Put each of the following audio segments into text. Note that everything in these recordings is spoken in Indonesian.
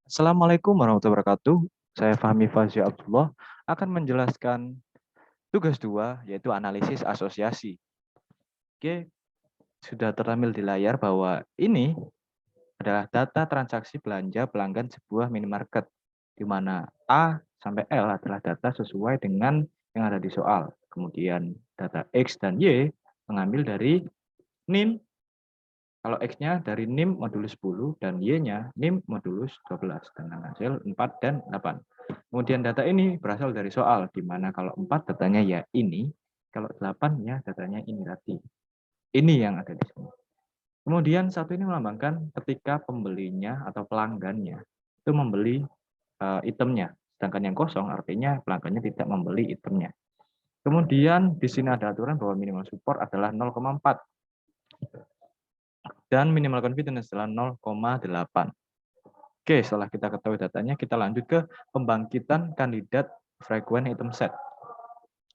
Assalamualaikum warahmatullahi wabarakatuh. Saya Fahmi Fazia Abdullah akan menjelaskan tugas 2 yaitu analisis asosiasi. Oke, sudah tertampil di layar bahwa ini adalah data transaksi belanja pelanggan sebuah minimarket di mana A sampai L adalah data sesuai dengan yang ada di soal. Kemudian data X dan Y mengambil dari NIM. Kalau X-nya dari NIM modulus 10 dan Y-nya NIM modulus 12 dengan hasil 4 dan 8. Kemudian data ini berasal dari soal, di mana kalau 4 datanya ya ini, kalau 8 ya datanya ini tadi. Ini yang ada di sini. Kemudian satu ini melambangkan ketika pembelinya atau pelanggannya itu membeli itemnya. Sedangkan yang kosong artinya pelanggannya tidak membeli itemnya. Kemudian di sini ada aturan bahwa minimal support adalah 0,4 dan minimal confidence adalah 0,8. Oke, setelah kita ketahui datanya, kita lanjut ke pembangkitan kandidat frequent item set.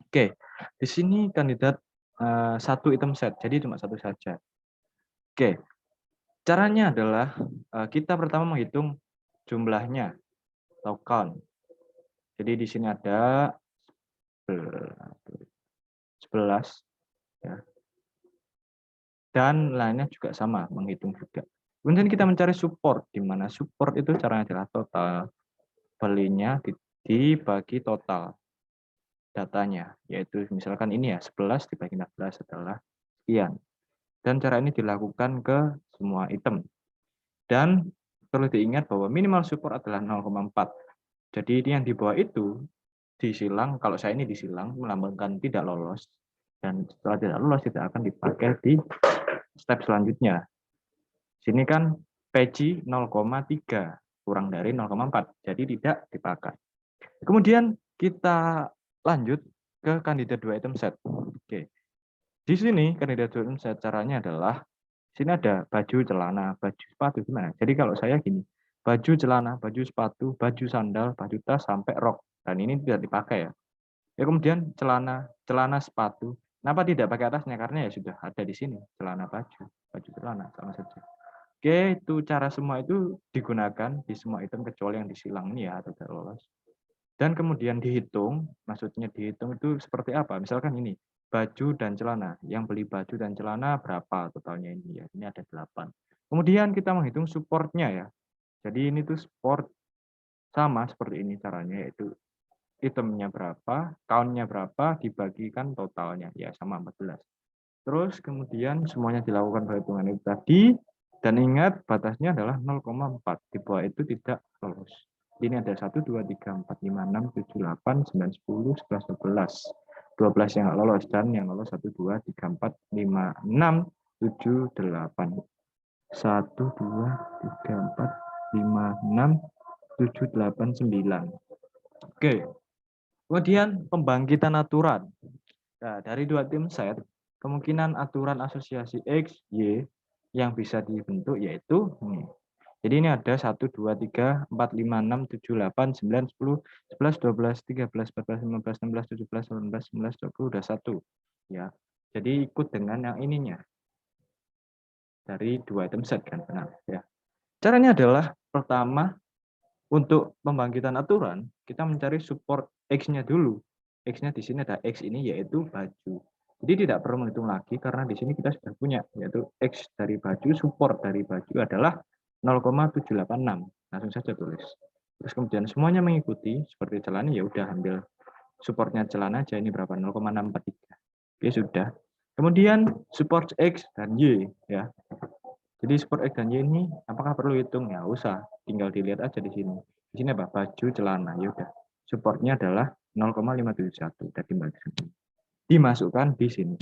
Oke, di sini kandidat satu item set, jadi cuma satu saja. Oke, caranya adalah kita pertama menghitung jumlahnya atau count. Jadi di sini ada 11 ya. Dan lainnya juga sama, menghitung juga. Kemudian kita mencari support, di mana support itu caranya adalah total belinya dibagi total datanya, yaitu misalkan ini ya 11 dibagi 16 adalah sekian. Dan cara ini dilakukan ke semua item. Dan perlu diingat bahwa minimal support adalah 0,4. Jadi ini yang di bawah itu disilang, kalau saya ini disilang melambangkan tidak lolos, dan setelah tidak lolos tidak akan dipakai di step selanjutnya. Sini kan PG 0,3 kurang dari 0,4, jadi tidak dipakai. Kemudian kita lanjut ke kandidat 2 item set. Oke. Di sini kandidat 2 item set caranya adalah sini ada baju, celana, baju, sepatu gimana? Jadi kalau saya gini, baju, celana, baju, sepatu, baju, sandal, baju tas sampai rok. Dan ini tidak dipakai ya. Ya kemudian celana, celana, sepatu. Kenapa tidak pakai atasnya? Karena ya sudah ada di sini, celana, baju, celana sama saja. Oke, itu cara semua itu digunakan di semua item kecuali yang disilang ini ya atau tidak lolos. Dan kemudian dihitung, maksudnya dihitung itu seperti apa? Misalkan ini, baju dan celana. Yang beli baju dan celana berapa totalnya ini ya? Ini ada 8. Kemudian kita menghitung supportnya ya. Jadi ini tuh support sama seperti ini caranya, yaitu itemnya berapa, count-nya berapa, dibagikan totalnya. Ya sama 14. Terus kemudian semuanya dilakukan perhitungan itu tadi, dan ingat batasnya adalah 0,4. Di bawah itu tidak lolos. Ini ada 1, 2, 3, 4, 5, 6, 7, 8, 9, 10, 11, 12. 12 yang nggak lolos, dan yang lolos 1, 2, 3, 4, 5, 6, 7, 8. 1, 2, 3, 4, 5, 6, 7, 8, 9. Oke, kemudian pembangkitan aturan. Nah, dari dua tim set, kemungkinan aturan asosiasi X, Y yang bisa dibentuk yaitu ini. Jadi ini ada 1, 2, 3, 4, 5, 6, 7, 8, 9, 10, 11, 12, 13, 14, 15, 16, 17, 18, 19, 20, udah 1. Ya. Jadi ikut dengan yang ininya. Dari dua item set kan, benar. Ya. Caranya adalah pertama, untuk pembangkitan aturan, kita mencari support X-nya dulu. X-nya di sini ada X ini yaitu baju. Jadi tidak perlu menghitung lagi karena di sini kita sudah punya, yaitu X dari baju, support dari baju adalah 0,786. Langsung saja tulis. Terus kemudian semuanya mengikuti, seperti celana ya udah ambil supportnya celana aja, ini berapa? 0,643. Oke, sudah. Kemudian support X dan Y ya. Jadi support X dan Y ini apakah perlu hitung? Ya usah, tinggal dilihat aja di sini. Di sini apa? Baju, celana, ya udah. Supportnya adalah 0,571 tadi dimasukkan di sini.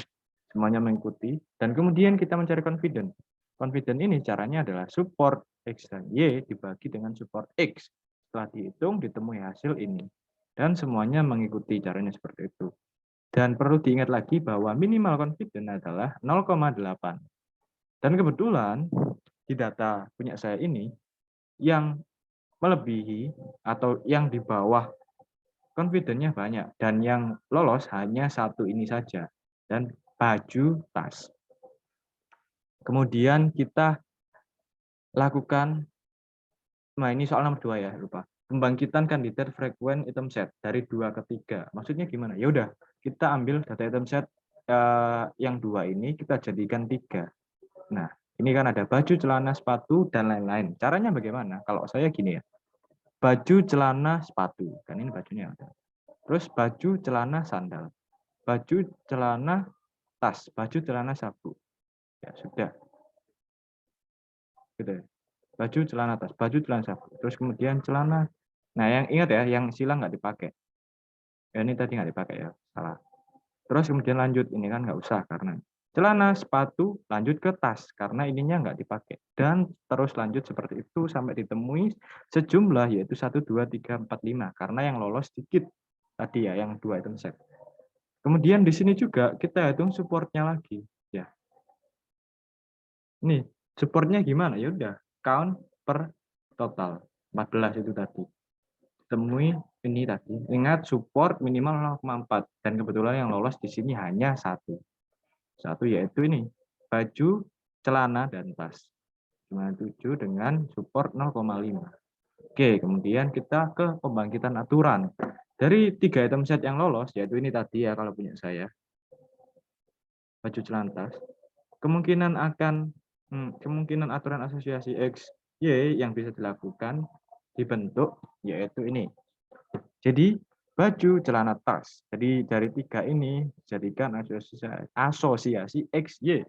Semuanya mengikuti dan kemudian kita mencari confident. Confident ini caranya adalah support X dan Y dibagi dengan support X. Setelah dihitung ditemui hasil ini. Dan semuanya mengikuti caranya seperti itu. Dan perlu diingat lagi bahwa minimal confident adalah 0,8. Dan kebetulan di data punya saya ini yang melebihi atau yang di bawah confident-nya banyak dan yang lolos hanya satu ini saja dan baju tas. Kemudian kita lakukan Nah, ini soal nomor 2 ya, lupa. Pembangkitan kandidat frekuen item set dari 2 ke 3. Maksudnya gimana? Ya udah, kita ambil data item set yang 2 ini kita jadikan 3. Nah, ini kan ada baju, celana, sepatu, dan lain-lain. Caranya bagaimana? Kalau saya gini ya, baju, celana, sepatu. Kan ini bajunya ada. Terus baju, celana, sandal. Baju, celana, tas. Baju, celana, sabu. Ya sudah, gitu ya. Baju, celana, tas. Baju, celana, sabu. Terus kemudian celana. Nah, yang ingat ya, yang silang nggak dipakai. Ya, ini tadi nggak dipakai ya, salah. Terus kemudian lanjut, ini kan nggak usah karena celana, sepatu, lanjut ke tas karena ininya nggak dipakai. Dan terus lanjut seperti itu sampai ditemui sejumlah yaitu 1, 2, 3, 4, 5 karena yang lolos sedikit tadi ya, yang 2 item set. Kemudian di sini juga kita hitung supportnya lagi. Ya, nih supportnya gimana? Ya udah, count per total 14 itu tadi. Temui ini tadi. Ingat support minimal 0,4 dan kebetulan yang lolos di sini hanya satu. Satu yaitu ini, baju, celana, dan tas. Cuma 7 dengan support 0,5. Oke, kemudian kita ke pembangkitan aturan. Dari 3 item set yang lolos, yaitu ini tadi ya kalau punya saya, baju, celana, tas, kemungkinan kemungkinan aturan asosiasi X, Y yang bisa dilakukan dibentuk yaitu ini. Jadi baju, celana, tas. Jadi dari 3 ini jadikan asosiasi X, Y,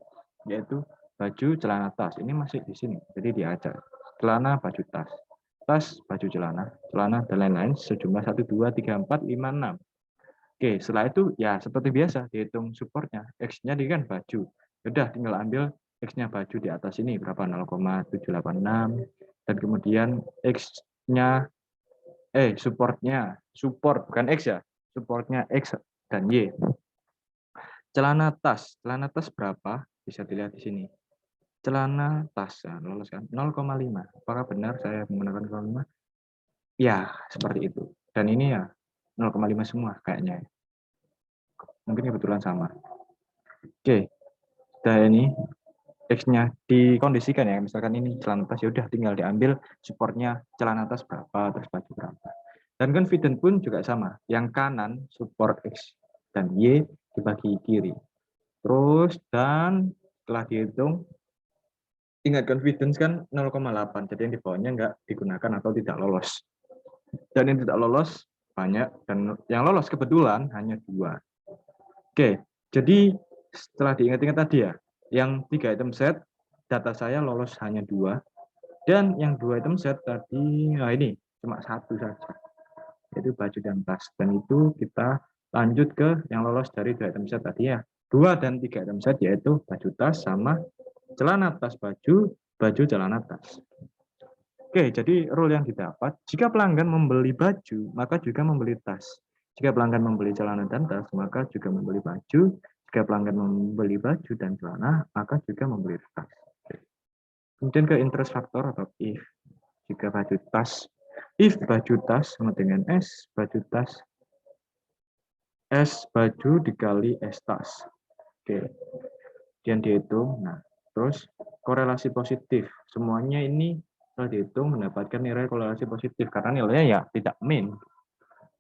yaitu baju, celana, tas. Ini masih di sini. Jadi diajak celana, baju, tas. Tas, baju, celana, dan lain-lain sejumlah 1, 2, 3, 4, 5, 6. Oke, setelah itu ya seperti biasa dihitung supportnya. X-nya di kan baju. Sudah tinggal ambil X-nya baju di atas ini berapa 0,786 dan kemudian X-nya supportnya support bukan X ya, supportnya X dan Y. Celana tas berapa? Bisa dilihat di sini. Celana tas ya, lolos kan 0,5. Apakah benar saya menggunakan 0,5? Ya, seperti itu. Dan ini ya 0,5 semua kayaknya. Mungkin kebetulan sama. Oke, dan ini X-nya dikondisikan ya, misalkan ini celana tas ya udah tinggal diambil supportnya celana tas berapa, terus baju berapa. Dan confident pun juga sama, yang kanan support X dan Y dibagi kiri. Terus dan setelah dihitung, ingat confidence kan 0,8, jadi yang di bawahnya nggak digunakan atau tidak lolos. Dan yang tidak lolos banyak, dan yang lolos kebetulan hanya 2. Oke, jadi setelah diingat-ingat tadi ya, yang 3 item set, data saya lolos hanya 2, dan yang 2 item set tadi, nah ini cuma 1 saja, yaitu baju dan tas. Dan itu kita lanjut ke yang lolos dari 2 item set tadi ya, 2 dan 3 item set yaitu baju tas sama celana tas baju, baju celana tas. Oke, jadi rule yang didapat, jika pelanggan membeli baju, maka juga membeli tas. Jika pelanggan membeli celana dan tas, maka juga membeli baju. Jika pelanggan membeli baju dan celana, maka juga membeli tas. Kemudian ke interest factor atau if. Jika baju tas, if baju tas sama dengan S, baju tas, S baju dikali S tas. Oke, kemudian dihitung. Nah, terus korelasi positif. Semuanya ini setelah dihitung mendapatkan nilai korelasi positif karena nilainya ya tidak min.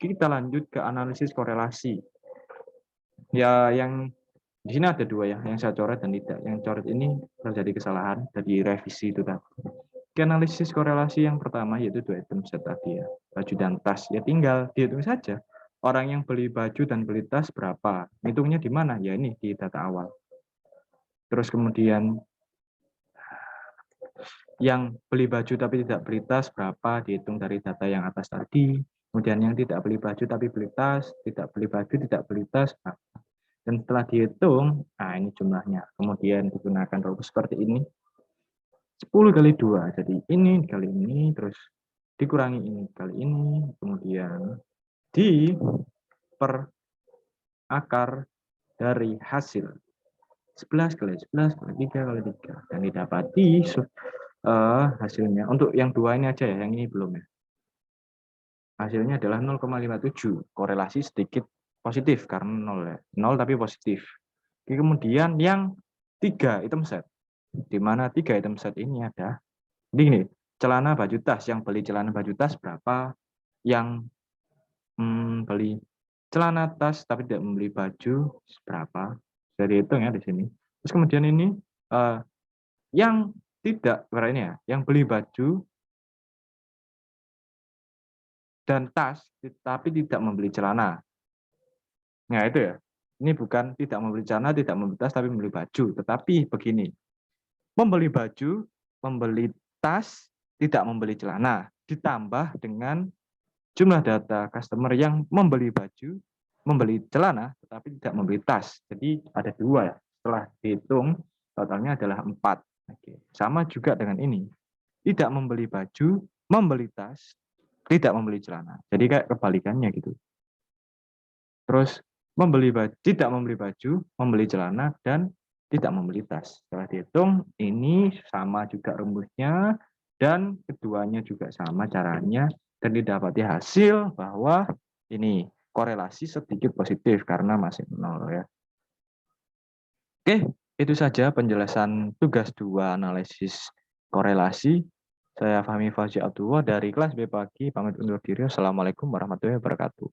Kita lanjut ke analisis korelasi. Ya, yang di sini ada 2 ya, yang saya coret dan tidak. Yang coret ini terjadi kesalahan dari revisi itu tadi. Analisis korelasi yang pertama yaitu 2 item set tadi ya, baju dan tas. Ya tinggal dihitung saja. Orang yang beli baju dan beli tas berapa? Hitungnya di mana? Ya ini di data awal. Terus kemudian yang beli baju tapi tidak beli tas berapa, dihitung dari data yang atas tadi. Kemudian yang tidak beli baju tapi beli tas, tidak beli baju, tidak beli tas. Dan setelah dihitung, nah ini jumlahnya. Kemudian digunakan rumus seperti ini. 10 kali 2, jadi ini kali ini, terus dikurangi ini kali ini, kemudian di per akar dari hasil. 11 kali 11 kali 3 kali 3. Dan didapati hasilnya untuk yang 2 ini aja ya, yang ini belum ya. Hasilnya adalah 0,57, korelasi sedikit positif karena 0 ya. 0 tapi positif. Kemudian yang 3 item set, di mana 3 item set ini ada, jadi gini, celana baju tas, yang beli celana baju tas berapa, yang beli celana tas tapi tidak membeli baju berapa, bisa dihitung ya di sini. Terus kemudian ini yang tidak, berarti ya, yang beli baju dan tas tapi tidak membeli celana. Nah itu ya, ini bukan tidak membeli celana, tidak membeli tas tapi membeli baju, tetapi begini, membeli baju, membeli tas, tidak membeli celana, ditambah dengan jumlah data customer yang membeli baju, membeli celana, tetapi tidak membeli tas. Jadi ada 2 ya. Setelah dihitung, totalnya adalah 4. Oke. Sama juga dengan ini. Tidak membeli baju, membeli tas, tidak membeli celana. Jadi kayak kebalikannya gitu. Terus tidak membeli baju, membeli celana, dan tidak membeli tas. Setelah dihitung, ini sama juga rumusnya, dan keduanya juga sama caranya, dan didapati hasil bahwa ini korelasi sedikit positif karena masih 0 ya. Oke, itu saja penjelasan tugas 2 analisis korelasi. Saya Fahmi Fauzi Abdullah dari kelas B pagi, pamit undur diri. Assalamualaikum warahmatullahi wabarakatuh.